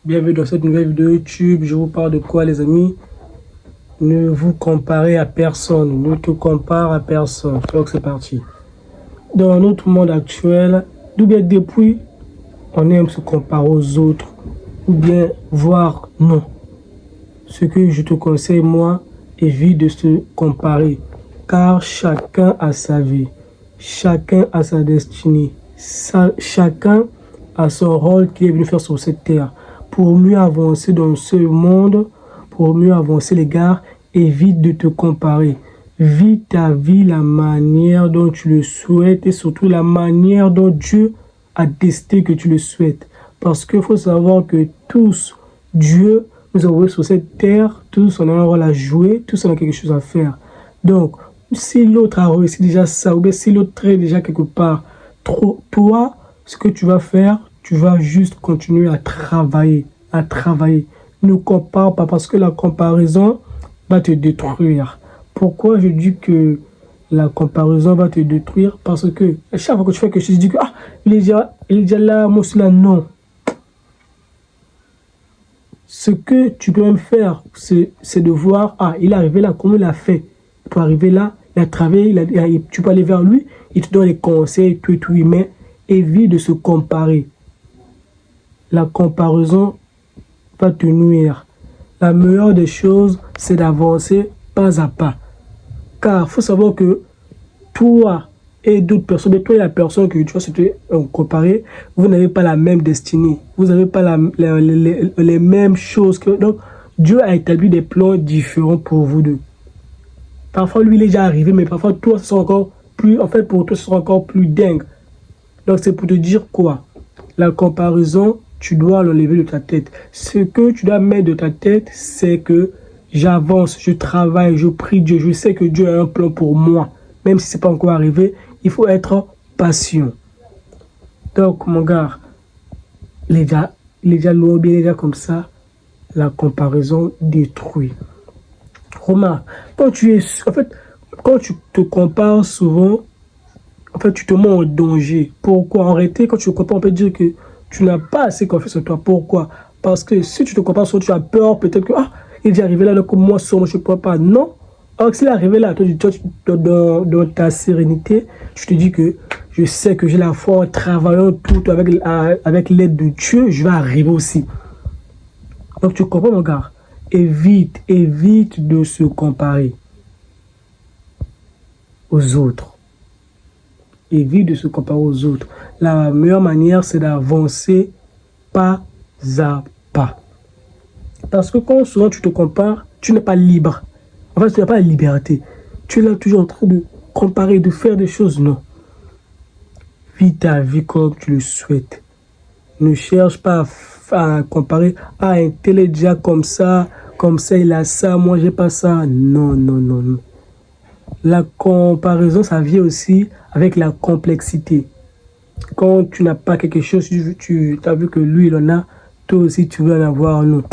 Bienvenue dans cette nouvelle vidéo YouTube. Je vous parle de quoi, les amis? Ne vous comparez à personne. Ne te compare à personne. Donc c'est parti. Dans notre monde actuel, d'où bien depuis, on aime se comparer aux autres. Ou bien voir non. Ce que je te conseille, moi, évite de se comparer. Car chacun a sa vie. Chacun a sa destinée. Chacun a son rôle qu'il est venu faire sur cette terre. Pour mieux avancer dans ce monde, pour mieux avancer les gars, évite de te comparer. Vis ta vie la manière dont tu le souhaites et surtout la manière dont Dieu a décidé que tu le souhaites. Parce qu'il faut savoir que tous, Dieu nous a envoyés sur cette terre, tous on a un rôle à jouer, tous on a quelque chose à faire. Donc, si l'autre a réussi déjà ça, ou bien si l'autre est déjà quelque part, toi, ce que tu vas faire, tu vas juste continuer à travailler, à travailler. Ne compare pas parce que la comparaison va te détruire. Pourquoi je dis que la comparaison va te détruire? Parce que à chaque fois que tu fais quelque chose, tu dis que il est déjà là, moi aussi là, non. Ce que tu peux même faire, c'est de voir, il est arrivé là, comment il a fait pour arriver là, il a travaillé, tu peux aller vers lui, il te donne des conseils, tout, mais évite de se comparer. La comparaison va te nuire. La meilleure des choses, c'est d'avancer pas à pas. Car il faut savoir que toi et d'autres personnes, mais toi et la personne que tu vas se comparer, vous n'avez pas la même destinée. Vous n'avez pas les mêmes choses. Donc, Dieu a établi des plans différents pour vous deux. Parfois, lui, il est déjà arrivé, mais parfois, toi, ce sera encore plus, en fait, pour toi, ce sera encore plus dingue. Donc, c'est pour te dire quoi? La comparaison, tu dois l'enlever de ta tête. Ce que tu dois mettre de ta tête, c'est que j'avance, je travaille, je prie Dieu. Je sais que Dieu a un plan pour moi. Même si ce n'est pas encore arrivé, il faut être patient. Donc, mon gars, les gars, comme ça, la comparaison détruit. Remarque, quand tu te compares souvent, en fait, tu te mets en danger. Pourquoi? En réalité, quand tu te compares, on peut dire que tu n'as pas assez confiance en toi. Pourquoi? Parce que si tu te compares souvent, tu as peur, peut-être que, il est arrivé là, donc moi, sûrement, je ne pourrais pas. Non. Alors, s'il est arrivé là, toi, dans ta sérénité, tu te dis que je sais que j'ai la foi en travaillant tout avec l'aide de Dieu, je vais arriver aussi. Donc, tu comprends, mon gars? Évite de se comparer aux autres. Évite de se comparer aux autres. La meilleure manière, c'est d'avancer pas à pas. Parce que quand souvent tu te compares, tu n'es pas libre. En fait, tu n'as pas la liberté. Tu es là toujours en train de comparer, de faire des choses. Non. Vis ta vie comme tu le souhaites. Ne cherche pas à comparer. Un tel est déjà comme ça, il a ça, moi j'ai pas ça. Non. La comparaison, ça vient aussi avec la complexité. Quand tu n'as pas quelque chose, tu as vu que lui, il en a, toi aussi, tu veux en avoir. Non.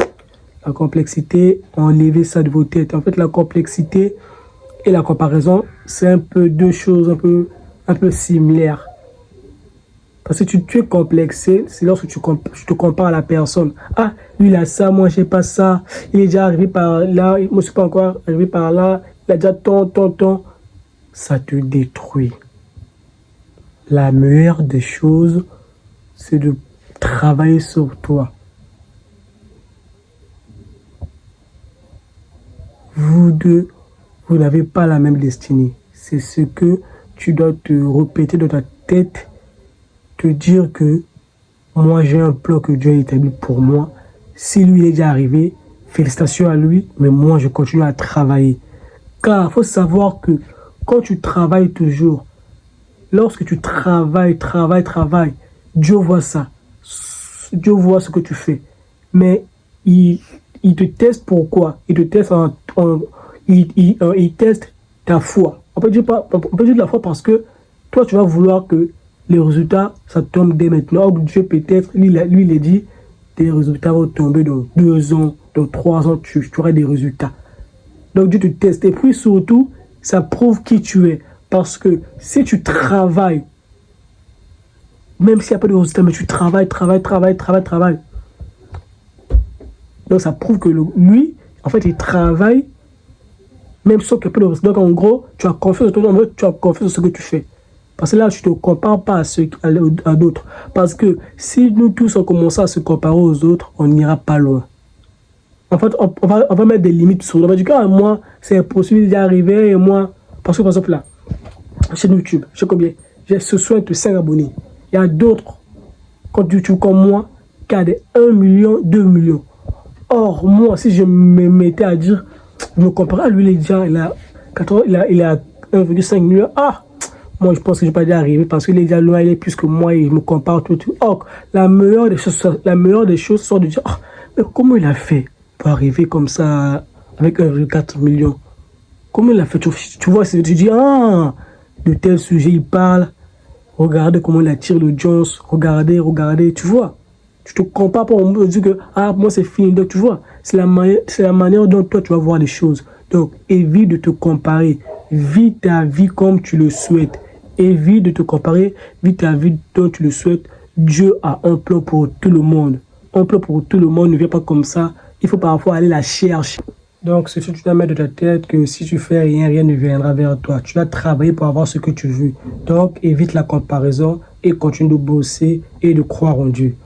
La complexité, enlevez ça de vos têtes. En fait, la complexité et la comparaison, c'est un peu deux choses un peu similaires. Parce que tu es complexé, c'est lorsque tu te compares à la personne. Lui, il a ça, moi, j'ai pas ça. Il est déjà arrivé par là, moi, je suis pas encore arrivé par là. Il a déjà tant. Ça te détruit. La meilleure des choses, c'est de travailler sur toi. Vous deux, vous n'avez pas la même destinée. C'est ce que tu dois te répéter dans ta tête, te dire que moi j'ai un plan que Dieu a établi pour moi. Si lui est déjà arrivé, félicitations à lui, mais moi je continue à travailler. Car il faut savoir que quand tu travailles toujours, lorsque tu travailles, Dieu voit ça. Dieu voit ce que tu fais. Mais il te teste pourquoi? Il te teste il teste ta foi. On peut dire de la foi parce que toi, tu vas vouloir que les résultats, ça tombe dès maintenant. Or, Dieu peut-être, lui, il a dit, tes résultats vont tomber dans 2 ans, dans 3 ans, tu auras des résultats. Donc, Dieu te teste. Et puis, surtout, ça prouve qui tu es. Parce que si tu travailles, même s'il n'y a pas de résultat, mais tu travailles, Donc, ça prouve que lui, en fait, il travaille même sans qu'il y ait pas de résultat. Donc, en gros, tu as confiance en toi, tu as confiance en ce que tu fais. Parce que là, tu ne te compares pas à d'autres. Parce que si nous tous, on commence à se comparer aux autres, on n'ira pas loin. En fait, on va mettre des limites sur nous. On va dire que moi, c'est impossible d'y arriver. Et moi, parce que par exemple là, chaîne YouTube, je sais combien? J'ai ce soin de 5 abonnés. Il y a d'autres, quand YouTube comme moi, qui a des 1 million, 2 millions. Or, moi, si je me mettais à dire, je me compare à lui, il a 1,5 million. Ah! Moi, je pense que je ne vais pas y arriver parce qu'il est déjà loin, il est plus que moi et je me compare tout. Or, la meilleure des choses, c'est de dire, oh, mais comment il a fait pour arriver comme ça avec 1,4 million? Comment il a fait? Tu vois, tu dis, ah, de tel sujet, il parle. Regardez comment il attire l'audience. Regardez, tu vois. Tu te compares pas, on me dit que, ah, moi c'est fini. Donc, tu vois, c'est la manière dont toi tu vas voir les choses. Donc, évite de te comparer. Vis ta vie comme tu le souhaites. Évite de te comparer. Vis ta vie dont tu le souhaites. Dieu a un plan pour tout le monde. Un plan pour tout le monde ne vient pas comme ça. Il faut parfois aller la chercher. Donc, c'est ce que tu dois mettre de ta tête que si tu fais rien, rien ne viendra vers toi. Tu dois travailler pour avoir ce que tu veux. Donc, évite la comparaison et continue de bosser et de croire en Dieu.